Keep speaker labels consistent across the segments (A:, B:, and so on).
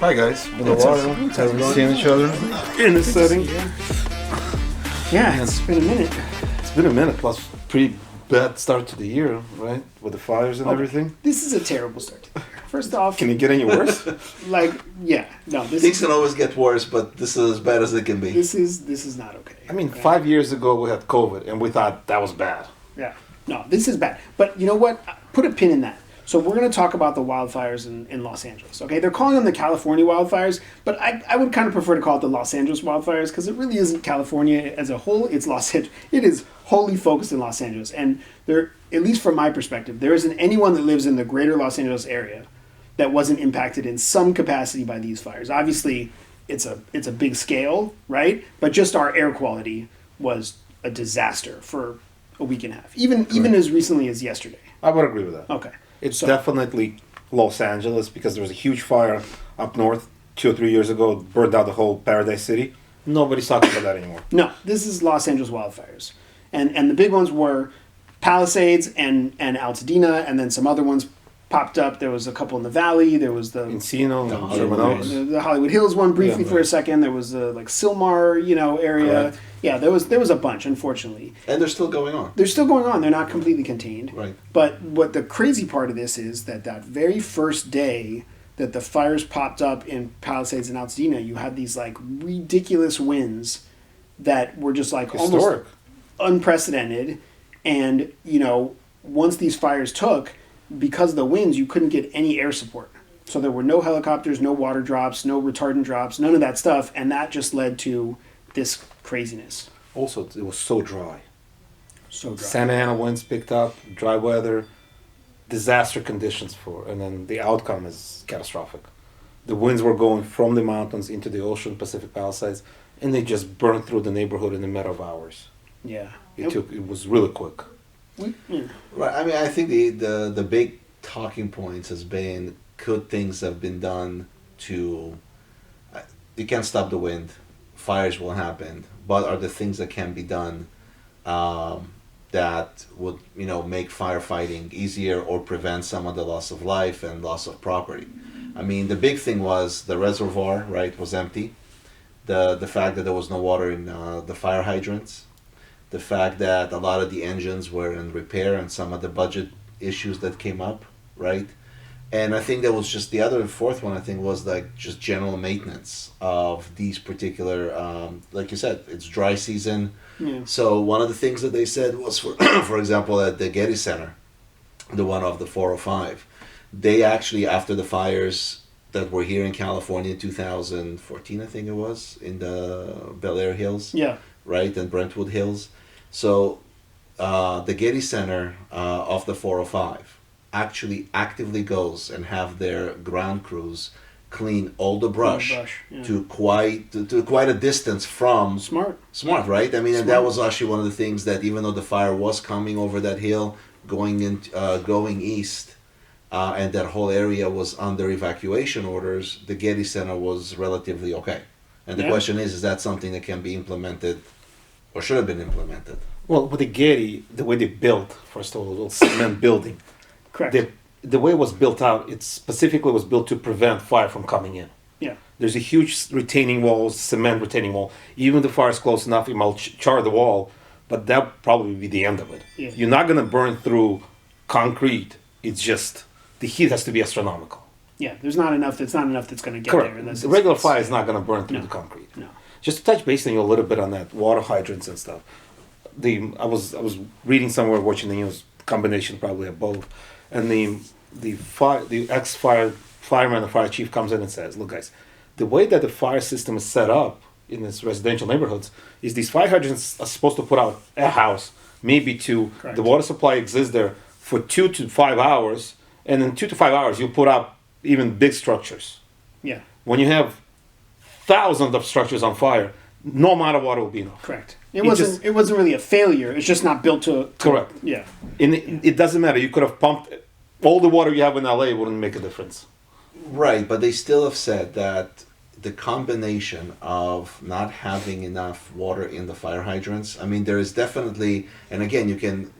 A: Hi guys, been a while. Haven't seen each other in this setting.
B: Yeah, it's been a minute.
A: It's been a minute. Plus, pretty bad start to the year, right? With the fires and everything.
B: This is a terrible start to the year. First off,
A: Can it get any worse?
C: Things can always get worse, but this is as bad as it can be.
B: This is not okay.
A: I mean, 5 years ago we had COVID, and we thought that was bad.
B: Yeah, no, this is bad. But you know what? Put a pin in that. So we're going to talk about the wildfires in Los Angeles. Okay, they're calling them the California wildfires, but I would kind of prefer to call it the Los Angeles wildfires because it really isn't California as a whole. It's Los Angeles. It is wholly focused in Los Angeles, and there, at least from my perspective, there isn't anyone that lives in the greater Los Angeles area that wasn't impacted in some capacity by these fires. Obviously, it's a big scale, right? But just our air quality was a disaster for a week and a half, even as recently as yesterday.
A: I would agree with that.
B: Okay.
A: It's definitely Los Angeles because there was a huge fire up north 2 or 3 years ago, burned out the whole Paradise City. Nobody's talking about that anymore.
B: No, this is Los Angeles wildfires. And the big ones were Palisades and Altadena, and then some other ones popped up. There was a couple in the valley. There was the
A: Encino, Sherman Oaks.
B: the Hollywood Hills one briefly for a second. There was the Sylmar, area.
A: Correct.
B: Yeah, there was a bunch, unfortunately.
C: And they're still going on.
B: They're still going on. They're not completely contained.
C: Right.
B: But what the crazy part of this is that very first day that the fires popped up in Palisades and Altadena, you had these ridiculous winds that were just
A: Historic.
B: almost unprecedented. And, once these fires took, because of the winds, you couldn't get any air support. So there were no helicopters, no water drops, no retardant drops, none of that stuff. And that just led to this craziness.
A: Also, it was so dry.
B: So dry.
A: Santa Ana winds picked up, dry weather, disaster conditions and then the outcome is catastrophic. The winds were going from the mountains into the ocean, Pacific Palisades, and they just burned through the neighborhood in a matter of hours.
B: Yeah.
A: It was really quick.
C: Right. I mean, I think the big talking points has been, could things have been done to, you can't stop the wind, fires will happen, but are there things that can be done that would, make firefighting easier or prevent some of the loss of life and loss of property? I mean, the big thing was the reservoir, right, was empty. The fact that there was no water in the fire hydrants. The fact that a lot of the engines were in repair and some of the budget issues that came up, right? And I think that was just the other fourth one, I think, was just general maintenance of these particular, like you said, it's dry season.
B: Yeah.
C: So one of the things that they said was, for example, at the Getty Center, the one off the 405, they actually, after the fires that were here in California in 2014, I think it was, in the Bel Air Hills.
B: Yeah.
C: Right, and Brentwood Hills. So the Getty Center of the 405 actually actively goes and have their ground crews clean all the brush,
B: Yeah.
C: to quite a distance from
B: Smart,
C: right? I mean, and
B: Smart.
C: that was actually one of the things that, even though the fire was coming over that hill, going east, and that whole area was under evacuation orders, the Getty Center was relatively okay. And the question is that something that can be implemented or should have been implemented?
A: Well, with the Getty, the way they built, first of all, a little cement building.
B: correct.
A: The way it was built out, it specifically was built to prevent fire from coming in.
B: Yeah.
A: There's a huge retaining wall, cement retaining wall. Even if the fire is close enough, it might char the wall, but that probably be the end of it.
B: Yeah.
A: You're not going to burn through concrete. It's just, the heat has to be astronomical.
B: Yeah, there's not enough. It's not enough that's going to get
A: Correct.
B: there. Unless
A: The regular fire is not going to burn through
B: No.
A: the concrete.
B: No.
A: Just to touch base on you a little bit on that water hydrants and stuff. I was reading somewhere, watching the news, combination probably of both, and the fireman, the fire chief comes in and says, "Look, guys, the way that the fire system is set up in these residential neighborhoods is these fire hydrants are supposed to put out a house, maybe two.
B: Correct.
A: The water supply exists there for 2 to 5 hours, and in 2 to 5 hours you put up even big structures.
B: Yeah.
A: When you have thousands of structures on fire, no amount of water will be enough.
B: Correct. It wasn't really a failure. It's just not built to
A: Correct.
B: Yeah.
A: And it doesn't matter. You could have pumped all the water you have in LA, wouldn't make a difference.
C: Right, but they still have said that the combination of not having enough water in the fire hydrants, I mean, there is definitely, and again, you can...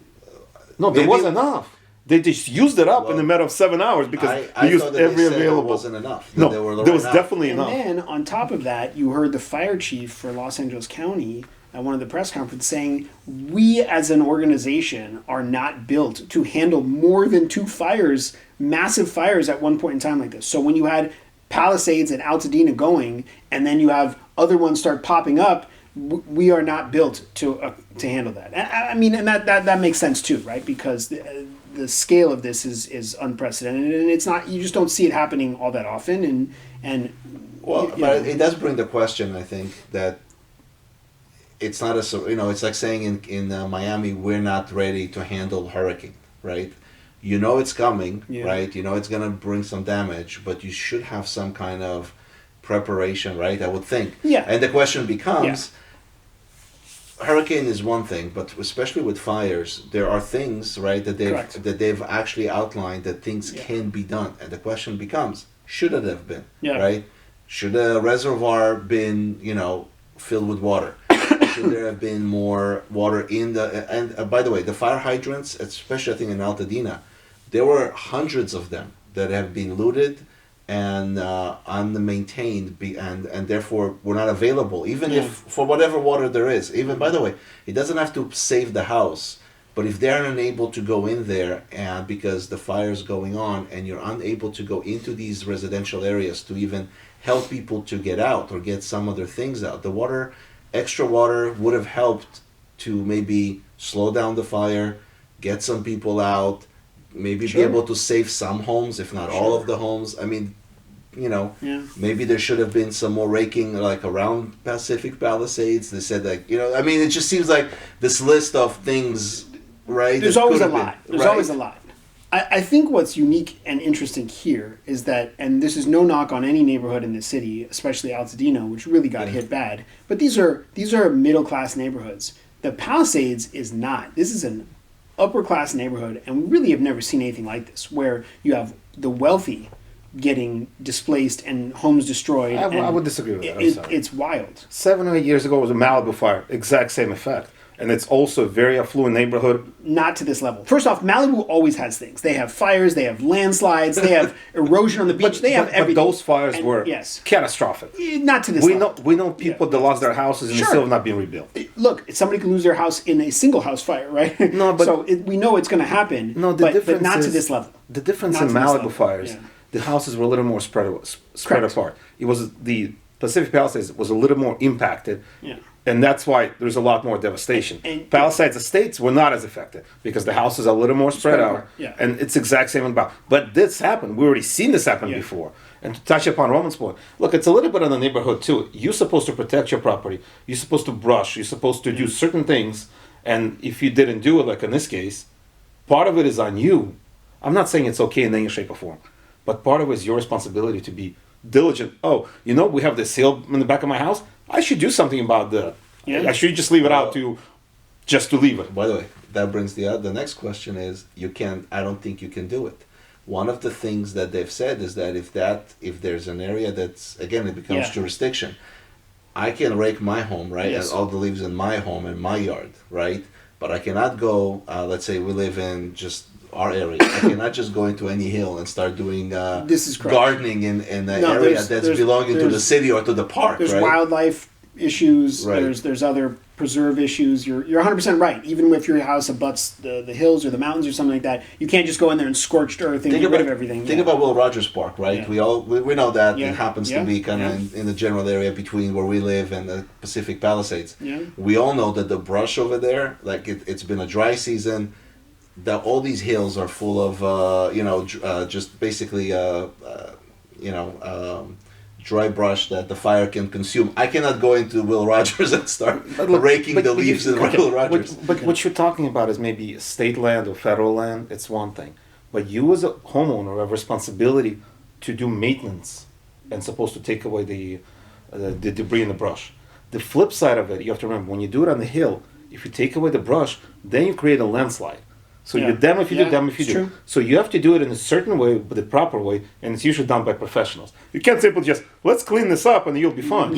A: No, there
C: maybe-
A: was enough. They just used it up in
C: Well,
A: the matter of 7 hours because
C: I
A: they used
C: thought that
A: every
C: they said
A: available.
C: It wasn't enough. That
A: No,
C: they were
A: there was
C: right
A: definitely
B: And
A: enough.
B: then on top of that, you heard the fire chief for Los Angeles County at one of the press conferences saying, we as an organization are not built to handle more than 2 fires, massive fires at one point in time like this. So when you had Palisades and Altadena going, and then you have other ones start popping up, we are not built to handle that. I mean, and that makes sense too, right? Because the scale of this is unprecedented, and it's not, you just don't see it happening all that often. And
C: Well,
B: you
C: but
B: know.
C: it does bring the question, I think, that it's not it's like saying in Miami, we're not ready to handle hurricane, right? You know it's coming,
B: Yeah.
C: right? You know it's going to bring some damage, but you should have some kind of preparation, right? I would think.
B: Yeah.
C: And the question becomes, hurricane is one thing, but especially with fires, there are things, right,
B: Correct.
C: that they've actually outlined that things
B: Yeah.
C: can be done, and the question becomes, should it have been,
B: Yeah.
C: right? Should a reservoir been, filled with water? Should there have been more water in the? And by the way, the fire hydrants, especially I think in Altadena, there were hundreds of them that have been looted and unmaintained, and therefore were not available. Even if for whatever water there is. Even by the way, it doesn't have to save the house, but if they're unable to go in there and because the fire's going on and you're unable to go into these residential areas to even help people to get out or get some other things out, the water, extra water would have helped to maybe slow down the fire, get some people out, maybe
B: Sure.
C: be able to save some homes, if not all
B: Sure.
C: of the homes. I mean,
B: Yeah.
C: maybe there should have been some more raking, like around Pacific Palisades. They said I mean, it just seems like this list of things, right?
B: There's
C: that
B: always
C: could
B: a
C: have been,
B: lot. There's
C: right?
B: always a lot. I think what's unique and interesting here is that, and this is no knock on any neighborhood in the city, especially Altadena, which really got hit bad. But these are middle class neighborhoods. The Palisades is not. This is an upper class neighborhood, and we really have never seen anything like this, where you have the wealthy getting displaced and homes destroyed.
A: I would disagree with that. I'm sorry.
B: It's wild.
A: 7 or 8 years ago was a Malibu fire, exact same effect, and it's also a very affluent neighborhood.
B: Not to this level. First off, Malibu always has things. They have fires, they have landslides, they have erosion on the beach, they have everything.
A: But those fires
B: And
A: were
B: yes,
A: catastrophic.
B: not to this level.
A: We know people that lost their houses and
B: Sure.
A: still have not been rebuilt.
B: Look, somebody can lose their house in a single house fire, right?
A: No, but-
B: so we know it's going to happen.
A: No, the
B: but
A: difference
B: not to
A: is-
B: this level.
A: The difference
B: Not
A: in
B: to this
A: Malibu
B: level,
A: fires,
B: yeah.
A: the houses were a little more spread
B: Correct.
A: apart. It was the Pacific Palisades was a little more impacted,
B: Yeah.
A: and that's why there's a lot more devastation.
B: And-
A: Palisades estates were not as affected because the houses are a little more spread out,
B: apart, yeah.
A: and it's exact same about. But this happened. We already seen this happen
B: Yeah.
A: before. And to touch upon Roman's point, look, it's a little bit on the neighborhood too. You're supposed to protect your property. You're supposed to brush. You're supposed to do certain things, and if you didn't do it, like in this case, part of it is on you. I'm not saying it's okay in any shape or form, but part of it is your responsibility to be diligent. Oh, we have this hill in the back of my house. I should do something about that.
B: Yeah.
A: I should just leave it out to leave it.
C: By the way, that brings the next question is I don't think you can do it. One of the things that they've said is that if there's an area that's, again, it becomes
B: Yeah.
C: jurisdiction. I can rake my home, right?
B: Yes.
C: And all the leaves in my home, in my yard, right? But I cannot go, let's say we live in just our area. I cannot just go into any hill and start doing
B: This is correct.
C: gardening in an
B: No,
C: area that's belonging to the
B: there's-
C: city or to the park,
B: There's
C: right?
B: wildlife issues.
C: Right.
B: There's other preserve issues. You're 100% right. Even if your house abuts the hills or the mountains or something like that, you can't just go in there and scorched earth and get rid of everything.
C: Think
B: Yeah.
C: about Will Rogers Park, right?
B: Yeah.
C: We know that
B: Yeah.
C: it happens
B: Yeah.
C: to be kind of in the general area between where we live and the Pacific Palisades.
B: Yeah.
C: We all know that the brush over there, like it's been a dry season. That all these hills are full of just basically dry brush that the fire can consume. I cannot go into Will Rogers and start raking the leaves in Will Rogers.
A: But what you're talking about is maybe state land or federal land. It's one thing, but you as a homeowner have responsibility to do maintenance and supposed to take away the debris in the brush. The flip side of it, you have to remember when you do it on the hill. If you take away the brush, then you create a landslide. So
B: Yeah.
A: you're damn if you
B: Yeah,
A: do, damn if you
B: it's
A: do.
B: true.
A: So you have to do it in a certain way, but the proper way, and it's usually done by professionals. You can't simply just, let's clean this up and you'll be fine.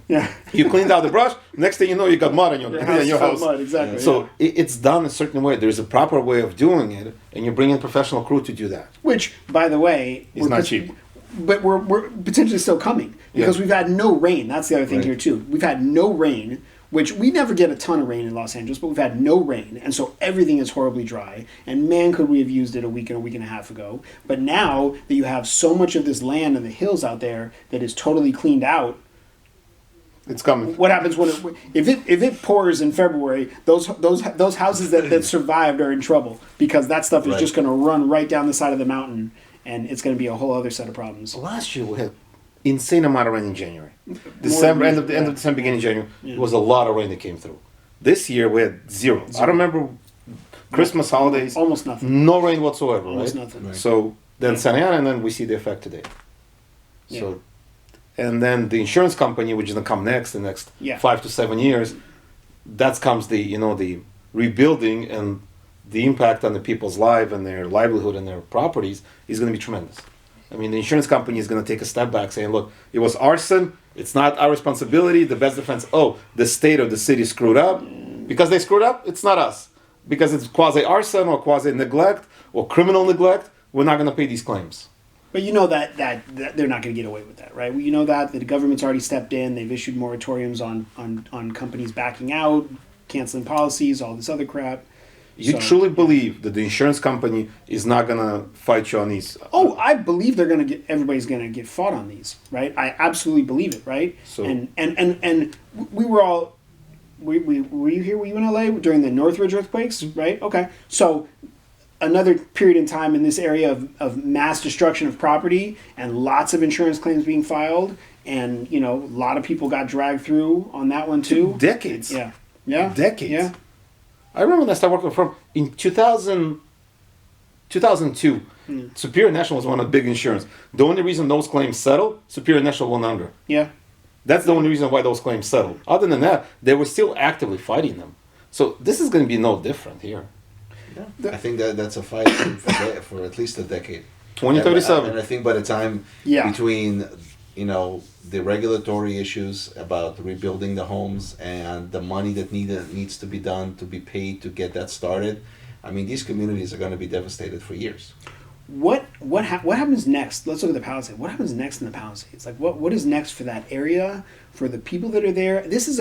B: Yeah.
A: You cleaned out the brush, next thing you know, you got mud on your, in your
B: full of
A: house.
B: mud, exactly.
A: So it's done a certain way. There's a proper way of doing it, and you bring in professional crew to do that.
B: Which, by the way,
A: It's not cheap.
B: But we're potentially still coming because
A: Yeah.
B: we've had no rain. That's the other thing
A: Right.
B: here too. We've had no rain, which we never get a ton of rain in Los Angeles, but we've had no rain, and so everything is horribly dry. And man, could we have used it a week and a half ago? But now that you have so much of this land and the hills out there that is totally cleaned out,
A: It's coming.
B: what happens when if it pours in February? Those houses that survived are in trouble because that stuff is
C: Right.
B: just going to run right down the side of the mountain, and it's going to be a whole other set of problems.
A: Last year we had insane amount of rain in January. December, end of December, beginning of January,
B: Yeah.
A: was a lot of rain that came through. This year we had zero. I don't remember Christmas holidays,
B: Almost nothing.
A: no rain whatsoever.
B: Almost
A: right?
B: nothing.
C: Right.
A: So then
B: Yeah.
A: Santa Ana, and then we see the effect today.
B: Yeah.
A: So, and then the insurance company, which is gonna come next, the next
B: Yeah.
A: 5 to 7 years, that comes the rebuilding and the impact on the people's life and their livelihood and their properties is going to be tremendous. I mean, the insurance company is going to take a step back, saying, "Look, it was arson. It's not our responsibility. The best defense. Oh, the state or the city screwed up. Because they screwed up, it's not us. Because it's quasi arson or quasi neglect or criminal neglect. We're not going to pay these claims."
B: But you know that they're not going to get away with that, right? You know that the government's already stepped in. They've issued moratoriums on companies backing out, canceling policies, all this other crap.
A: You
B: So-
A: truly believe that the insurance company is not going to fight you on these?
B: Oh, I believe everybody's going to get fought on these, right? I absolutely believe it, right?
A: So-
B: And we were all, were you here? Were you in LA during the Northridge earthquakes, right? Okay. So another period in time in this area of mass destruction of property and lots of insurance claims being filed. And, a lot of people got dragged through on that one too.
A: Decades.
B: Yeah. Yeah.
A: Decades.
B: Yeah.
A: I remember when I started working with a firm in 2002. Superior National was one of the big insurance. The only reason those claims settled, Superior National went under.
B: Yeah.
A: That's the only reason why those claims settled. Other than that, they were still actively fighting them. So this is going to be no different here.
C: I think that's a fight for at least a decade.
A: 2037.
C: And I think by the time
B: Yeah.
C: between the regulatory issues about rebuilding the homes and the money that needs to be done to be paid to get that started, I mean these communities are going to be devastated for years.
B: What happens next? Let's look at the Palisades. What happens next in the Palisades? Like what is next for that area, for the people that are there? This is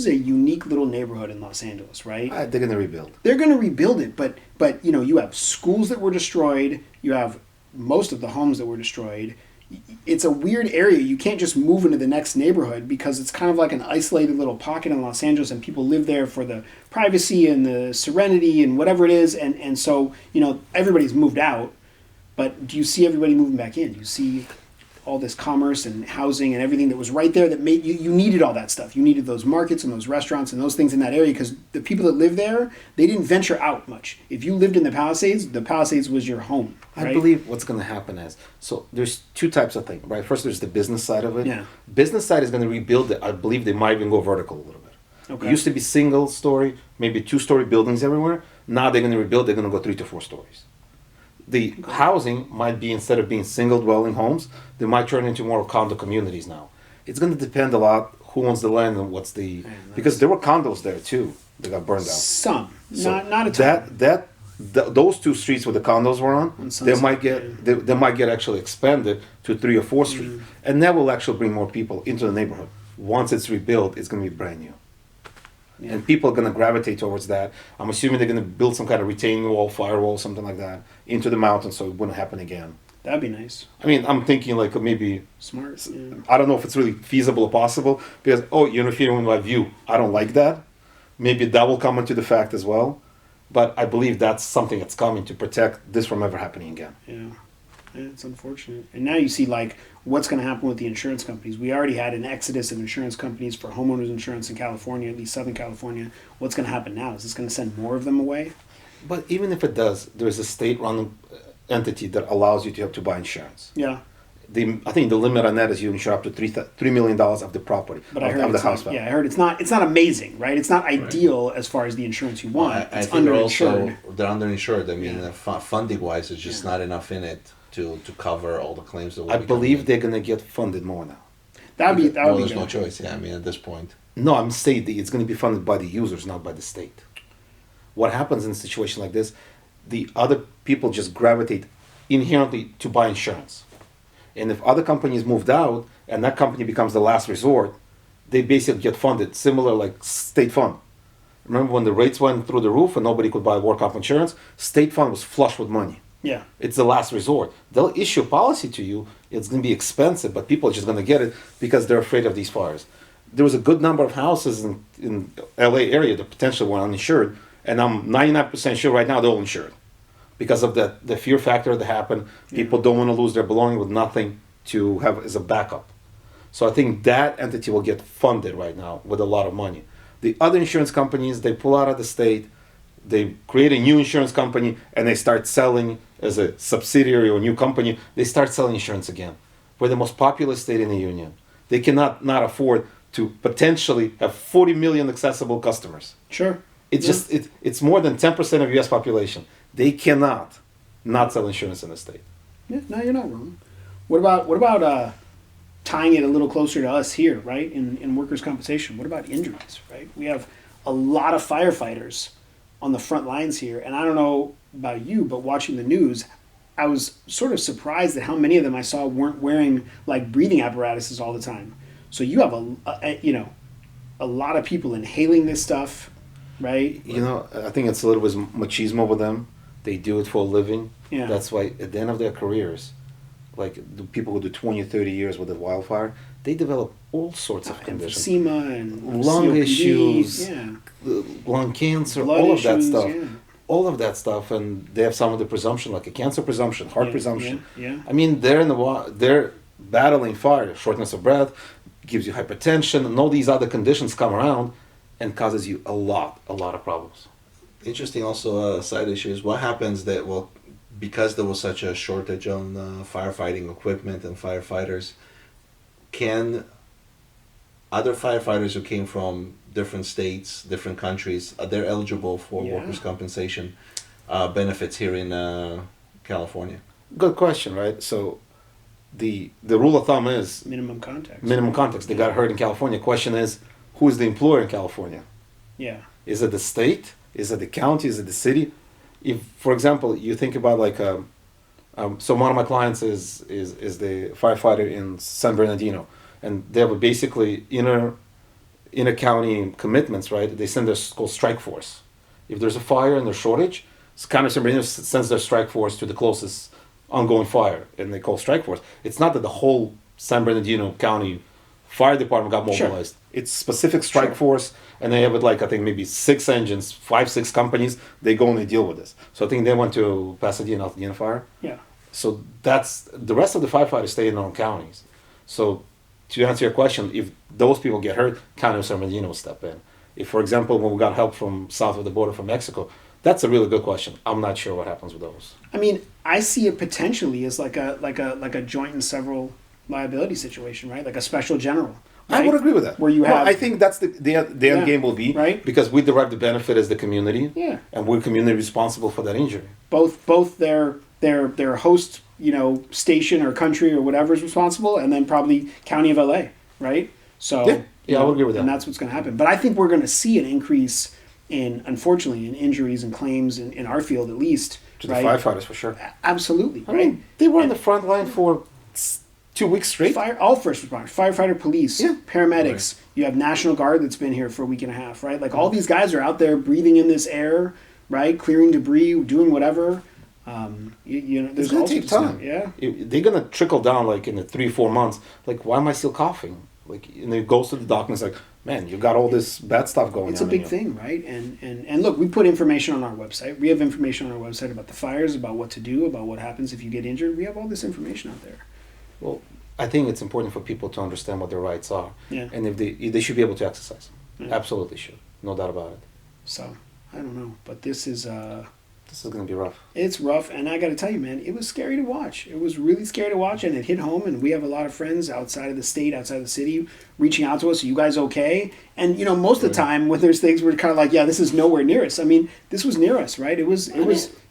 B: a unique little neighborhood in Los Angeles, right?
A: They're going to rebuild.
B: They're going to rebuild it, but you have schools that were destroyed. You have most of the homes that were destroyed. It's a weird area. You can't just move into the next neighborhood because it's kind of like an isolated little pocket in Los Angeles, and people live there for the privacy and the serenity and whatever it is. And so everybody's moved out. But do you see everybody moving back in? Do you see all this commerce and housing and everything that was right there that made you needed all that stuff? You needed those markets and those restaurants and those things in that area because the people that live there, they didn't venture out much. If you lived in the Palisades was your home. Right?
A: I believe what's going to happen is, so there's two types of things, right? First, there's the business side of it.
B: Yeah.
A: Business side is going to rebuild it. I believe they might even go vertical a little bit.
B: Okay.
A: It used to be single story, maybe 2-story buildings everywhere. Now they're going to rebuild, they're going to go 3 to 4 stories. The housing might be, instead of being single dwelling homes, they might turn into more condo communities now. It's going to depend a lot who owns the land and what's the, because there were condos there too that got burned out.
B: Some,
A: So
B: not a ton.
A: those 2 streets where the condos were on, they
B: Sunset,
A: might get they might get actually expanded to 3 or 4 street, and that will actually bring more people into the neighborhood. Once it's rebuilt, it's going to be brand new, and people are going to gravitate towards that. I'm assuming they're going to build some kind of retaining wall, firewall, something like that, into the mountain, so it wouldn't happen again.
B: That'd be nice.
A: I mean, I'm thinking like maybe,
B: Smart. Yeah.
A: I don't know if it's really feasible or possible, because you're interfering with my view. I don't like that. Maybe that will come into the fact as well. But I believe that's something that's coming to protect this from ever happening again.
B: Yeah, it's unfortunate. And now you see what's going to happen with the insurance companies. We already had an exodus of insurance companies for homeowners insurance in California, at least Southern California. What's going to happen now? Is this going to send more of them away?
A: But even if it does, there's a state-run entity that allows you to have to buy insurance.
B: Yeah.
A: I think the limit on that is you insure up to $3 million of the property,
B: But I
A: of
B: heard
A: the
B: it's
A: house
B: not,
A: value.
B: yeah, I heard it's not amazing, right? It's not ideal as far as the insurance you want.
C: I
B: It's
C: think also
B: underinsured.
C: they're underinsured. I mean,
B: Yeah.
C: funding wise, it's just
B: Yeah.
C: not enough in it to cover all the claims that will
A: I
C: be coming
A: believe
C: in.
A: they're going to get funded more now.
B: That would
C: Well,
B: be
C: there's
B: good.
C: no choice. Yeah, I mean, at this point.
A: No, I'm saying that it's going to be funded by the users, not by the state. What happens in a situation like this, the other people just gravitate inherently to buy insurance. And if other companies moved out and that company becomes the last resort, they basically get funded, similar like state fund. Remember when the rates went through the roof and nobody could buy work comp insurance? State fund was flush with money.
B: Yeah.
A: It's the last resort. They'll issue a policy to you. It's going to be expensive, but people are just going to get it because they're afraid of these fires. There was a good number of houses in LA area that potentially were uninsured, and I'm 99% sure right now they're all insured because of the fear factor that happened. People don't want to lose their belongings with nothing to have as a backup. So I think that entity will get funded right now with a lot of money. The other insurance companies, they pull out of the state, they create a new insurance company, and they start selling as a subsidiary or new company. They start selling insurance again. We're the most populous state in the union. They cannot not afford to potentially have 40 million accessible customers.
B: Sure.
A: It's
B: Yeah.
A: just it's more than 10% of U.S. population. They cannot not sell insurance in the state.
B: Yeah, no, you're not wrong. What about tying it a little closer to us here, right? In workers' compensation. What about injuries, right? We have a lot of firefighters on the front lines here, and I don't know about you, but watching the news, I was sort of surprised at how many of them I saw weren't wearing like breathing apparatuses all the time. So you have a lot of people inhaling this stuff, right?
A: You know, I think it's a little bit machismo with them. They do it for a living.
B: Yeah.
A: That's why at the end of their careers, like the people who do 20, 30 years with a wildfire, they develop all sorts of conditions.
B: Emphysema and
A: Lung
B: COPD,
A: issues,
B: yeah.
A: Lung cancer,
B: Blood
A: all of that
B: issues,
A: stuff.
B: yeah.
A: All of that stuff, and they have some of the presumption, like a cancer presumption, heart
B: Yeah,
A: presumption.
B: yeah.
A: I mean, they're battling fire, shortness of breath, gives you hypertension, and all these other conditions come around and causes you a lot of problems.
C: Interesting also side issue is what happens that, well, because there was such a shortage on firefighting equipment and firefighters, can other firefighters who came from different states, different countries, are they eligible for
B: Yeah.
C: workers' compensation benefits here in California?
A: Good question, right? So the rule of thumb is
B: Minimum context.
A: minimum context. They got hurt in California. Question is, who is the employer in California?
B: Yeah.
A: Is it the state? Is it the county? Is it the city? If, for example, you think about like, so one of my clients is the firefighter in San Bernardino, and they have basically inner county commitments, right? They send their called strike force. If there's a fire and there's shortage, County of San Bernardino sends their strike force to the closest ongoing fire, and they call strike force. It's not that the whole San Bernardino County fire department got
B: Sure.
A: mobilized. It's specific strike
B: Sure.
A: force, and they have it like I think maybe 6 engines, 5, 6 companies. They go and they deal with this. So I think they went to Pasadena, Altadena fire.
B: Yeah.
A: So that's the rest of the firefighters stay in their own counties. So to answer your question, if those people get hurt, County of San Bernardino will step in. If, for example, when we got help from south of the border from Mexico, that's a really good question. I'm not sure what happens with those.
B: I mean, I see it potentially as like a joint and several liability situation, right? Like a special general.
A: I
B: right?
A: would agree with that.
B: Where you
A: No,
B: have,
A: I think that's the end
B: Yeah.
A: game will be,
B: Right.
A: because we derive the benefit as the community,
B: Yeah.
A: and we're community responsible for that injury.
B: both their host, station or country or whatever is responsible, and then probably County of LA, right? So
A: Yeah, I would agree with
B: and
A: that.
B: that's what's going to happen. But I think we're going to see an increase unfortunately, in injuries and claims in our field at least.
A: To the
B: right?
A: firefighters for sure.
B: Absolutely,
A: I
B: right?
A: mean, they were on the front line for 2 weeks straight.
B: All first responders, firefighter, police,
A: Yeah.
B: paramedics. You have National Guard that's been here for a week and a half, right? Like all these guys are out there breathing in this air, right? Clearing debris, doing whatever. There's
A: It's gonna
B: all
A: take
B: sorts of
A: time.
B: stuff. Yeah.
A: They're gonna trickle down like in the 3-4 months. Like, why am I still coughing? Like, and it goes to the doctor and it's like, man, you got all this bad stuff going on.
B: It's a big thing, right? And look, we put information on our website. We have information on our website about the fires, about what to do, about what happens if you get injured. We have all this information out there.
A: Well, I think it's important for people to understand what their rights are,
B: Yeah.
A: and if they should be able to exercise them.
B: Yeah.
A: Absolutely should, no doubt about it.
B: So I don't know, but this is
A: It's This is gonna be rough.
B: It's rough, and I got to tell you, man, it was scary to watch. It was really scary to watch, and it hit home. And we have a lot of friends outside of the state, outside of the city, reaching out to us. Are you guys okay? And you know, most of the time when there's things, we're kind of like, yeah, this is nowhere near us. I mean, this was near us, right? It was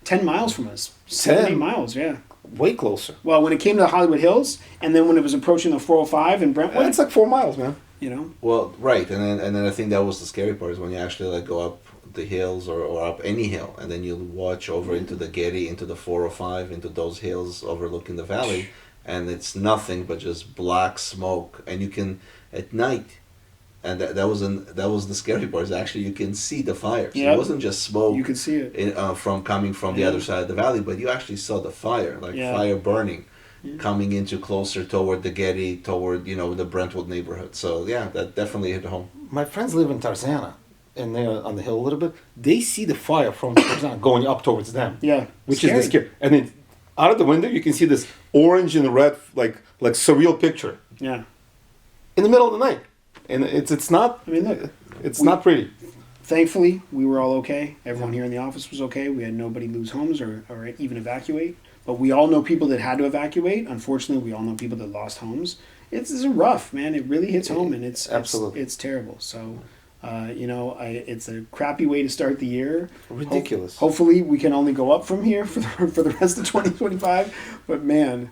B: 10 miles from us, 7-8 miles, yeah.
A: Way closer.
B: Well, when it came to the Hollywood Hills, and then when it was approaching the 405 in Brentwood,
A: Well, it's like 4 miles, man.
B: you know,
C: Well, right, and then I think that was the scary part is when you actually like go up the hills or up any hill, and then you watch over into the Getty, into the 405, into those hills overlooking the valley, and it's nothing but just black smoke, and you can at night, and that was the scary part is actually you can see the fires.
B: Yep.
C: It wasn't just smoke.
B: you could see it.
C: From coming from the other side of the valley, but you actually saw the fire, like
B: Yeah.
C: fire burning, coming into closer toward the Getty, toward the Brentwood neighborhood. So yeah, that definitely hit home.
A: My friends live in Tarzana, and they're on the hill a little bit. They see the fire from Tarzana going up towards them.
B: Yeah,
A: Which is the scary. And then out of the window, you can see this orange and red, like surreal picture
B: Yeah.
A: in the middle of the night. And it's not.
B: I mean, look,
A: It's not pretty.
B: thankfully, we were all okay. Everyone here in the office was okay. We had nobody lose homes or even evacuate. But we all know people that had to evacuate. Unfortunately, we all know people that lost homes. It's rough, man. It really hits home, and
A: Absolutely.
B: it's terrible. So, it's a crappy way to start the year.
A: Ridiculous.
B: Hopefully, we can only go up from here for the rest of 2025. But man,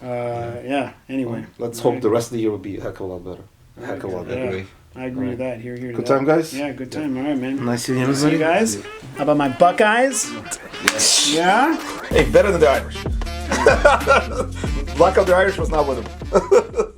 B: yeah. Anyway,
A: Let's hope the rest of the year will be a heck of a lot better. A heck of a lot
B: Yeah.
A: better.
C: Agree.
B: I agree with that. Here to
A: Good
B: that.
A: time, guys?
B: Yeah, good time. All right, man.
A: Nice seeing
B: See you guys. How about my Buckeyes? Yeah.
A: Hey, better than the Irish. Luck of the Irish was not with him.